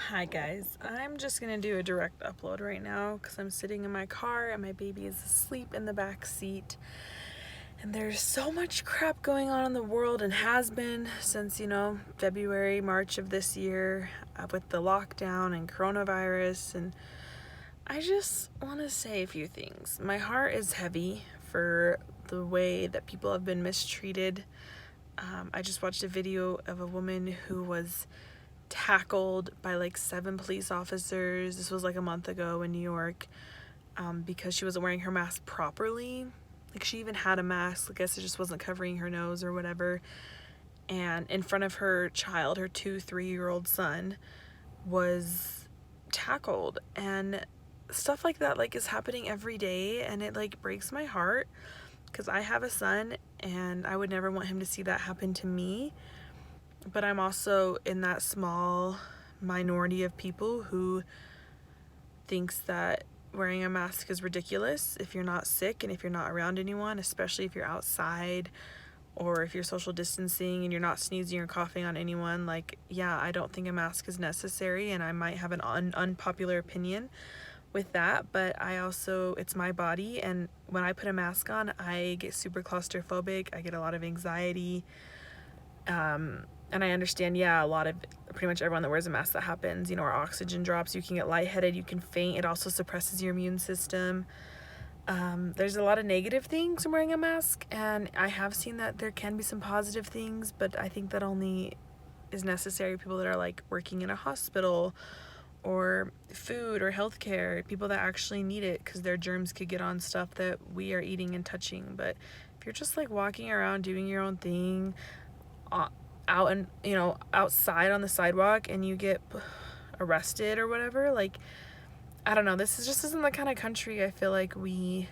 Hi guys, I'm just gonna do a direct upload right now because I'm sitting in my car and my baby is asleep in the back seat. And there's so much crap going on in the world and has been since, February, March of this year with the lockdown and coronavirus. And I just want to say a few things. My heart is heavy for the way that people have been mistreated. I just watched a video of a woman who was tackled by like 7 police officers. This was like a month ago in New York because she wasn't wearing her mask properly. Like she even had a mask, I guess it just wasn't covering her nose or whatever. And in front of her child, her 3-year-old son, was tackled. And stuff like that like is happening every day, and it like breaks my heart because I have a son and I would never want him to see that happen to me. But I'm also in that small minority of people who thinks that wearing a mask is ridiculous if you're not sick and if you're not around anyone, especially if you're outside or if you're social distancing and you're not sneezing or coughing on anyone. Like, yeah, I don't think a mask is necessary, and I might have an unpopular opinion with that, but I also, it's my body, and when I put a mask on, I get super claustrophobic. I get a lot of anxiety. And I understand, yeah, a lot of, pretty much everyone that wears a mask, that happens. Our oxygen drops, you can get lightheaded, you can faint. It also suppresses your immune system. There's a lot of negative things from wearing a mask, and I have seen that there can be some positive things, but I think that only is necessary for people that are like working in a hospital or food or healthcare, people that actually need it because their germs could get on stuff that we are eating and touching. But if you're just like walking around doing your own thing, out and outside on the sidewalk, and you get arrested or whatever, like, I don't know, this just isn't the kind of country I feel like we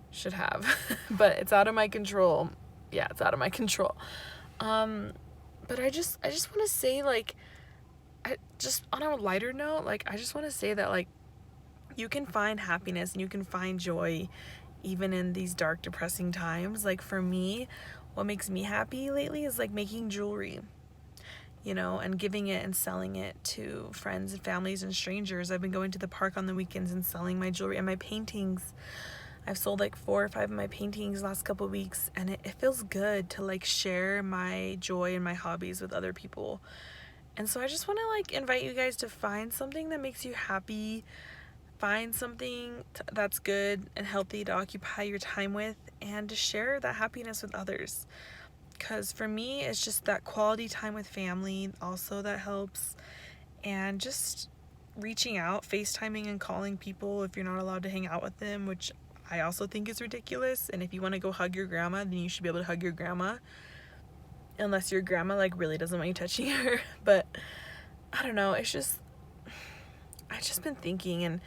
should have. But it's out of my control. Yeah, it's out of my control. But I just want to say, like, I just, on a lighter note, like, I just want to say that, like, you can find happiness and you can find joy even in these dark, depressing times. Like, for me, what makes me happy lately is like making jewelry, and giving it and selling it to friends and families and strangers. I've been going to the park on the weekends and selling my jewelry and my paintings. I've sold like 4 or 5 of my paintings the last couple of weeks, and it feels good to like share my joy and my hobbies with other people. And so I just want to like invite you guys to find something that makes you happy. Find something that's good and healthy to occupy your time with, and to share that happiness with others. Because for me, it's just that quality time with family also that helps. And just reaching out, FaceTiming and calling people if you're not allowed to hang out with them, which I also think is ridiculous. And if you want to go hug your grandma, then you should be able to hug your grandma. Unless your grandma like really doesn't want you touching her. But I don't know, it's just, I've just been thinking, and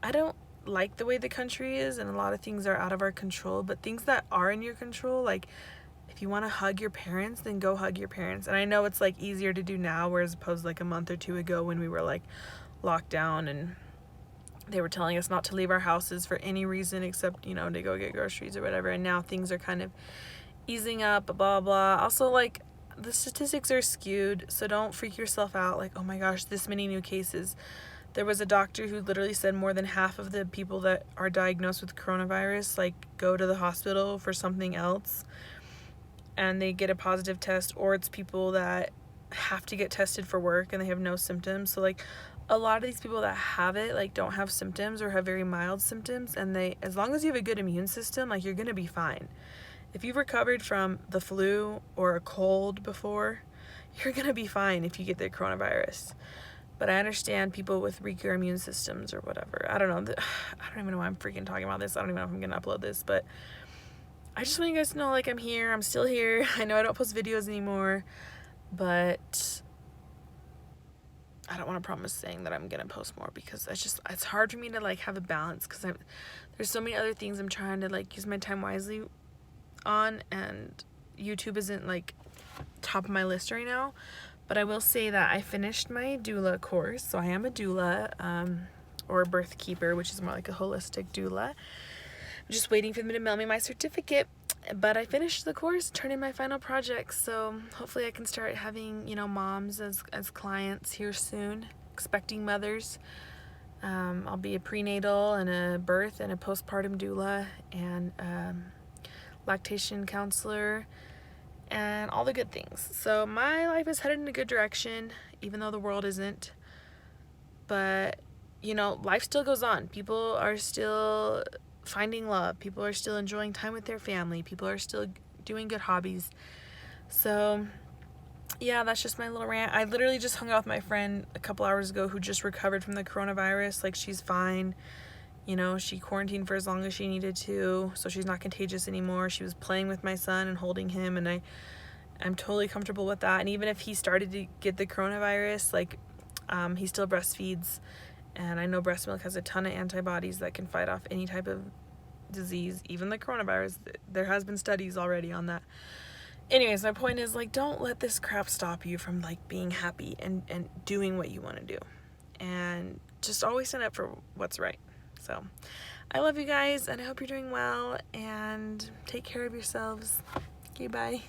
I don't like the way the country is, and a lot of things are out of our control. But things that are in your control, like if you want to hug your parents, then go hug your parents. And I know it's like easier to do now, whereas opposed like a month or 2 ago when we were like locked down and they were telling us not to leave our houses for any reason except, to go get groceries or whatever. And now things are kind of easing up, blah, blah. Also, like, the statistics are skewed, so don't freak yourself out. Like, oh my gosh, this many new cases. There was a doctor who literally said more than half of the people that are diagnosed with coronavirus, like, go to the hospital for something else and they get a positive test, or it's people that have to get tested for work and they have no symptoms. So like a lot of these people that have it like don't have symptoms or have very mild symptoms, and as long as you have a good immune system, like, you're gonna be fine. If you've recovered from the flu or a cold before, you're gonna be fine if you get the coronavirus. But I understand people with weaker immune systems or whatever. I don't know. I don't even know why I'm freaking talking about this. I don't even know if I'm gonna upload this, but I just want you guys to know, like, I'm here. I'm still here. I know I don't post videos anymore, but I don't want to promise saying that I'm gonna post more, because it's hard for me to like have a balance, because there's so many other things I'm trying to like use my time wisely on, and YouTube isn't like top of my list right now. But I will say that I finished my doula course, so I am a doula, or a birth keeper, which is more like a holistic doula. I'm just waiting for them to mail me my certificate, but I finished the course, turned in my final project, so hopefully I can start having, moms as clients here soon. expecting mothers. I'll be a prenatal and a birth and a postpartum doula and lactation counselor and all the good things. So my life is headed in a good direction, even though the world isn't. But, you know, life still goes on. People are still finding love. People are still enjoying time with their family. People are still doing good hobbies. So yeah, that's just my little rant. I literally just hung out with my friend a couple hours ago who just recovered from the coronavirus. Like, she's fine. You know, she quarantined for as long as she needed to, so she's not contagious anymore. She was playing with my son and holding him, and I'm totally comfortable with that. And even if he started to get the coronavirus, like, he still breastfeeds, and I know breast milk has a ton of antibodies that can fight off any type of disease, even the coronavirus. There has been studies already on that. Anyways, my point is, like, don't let this crap stop you from, like, being happy and doing what you want to do. And just always stand up for what's right. So, I love you guys, and I hope you're doing well, and take care of yourselves. Okay, bye.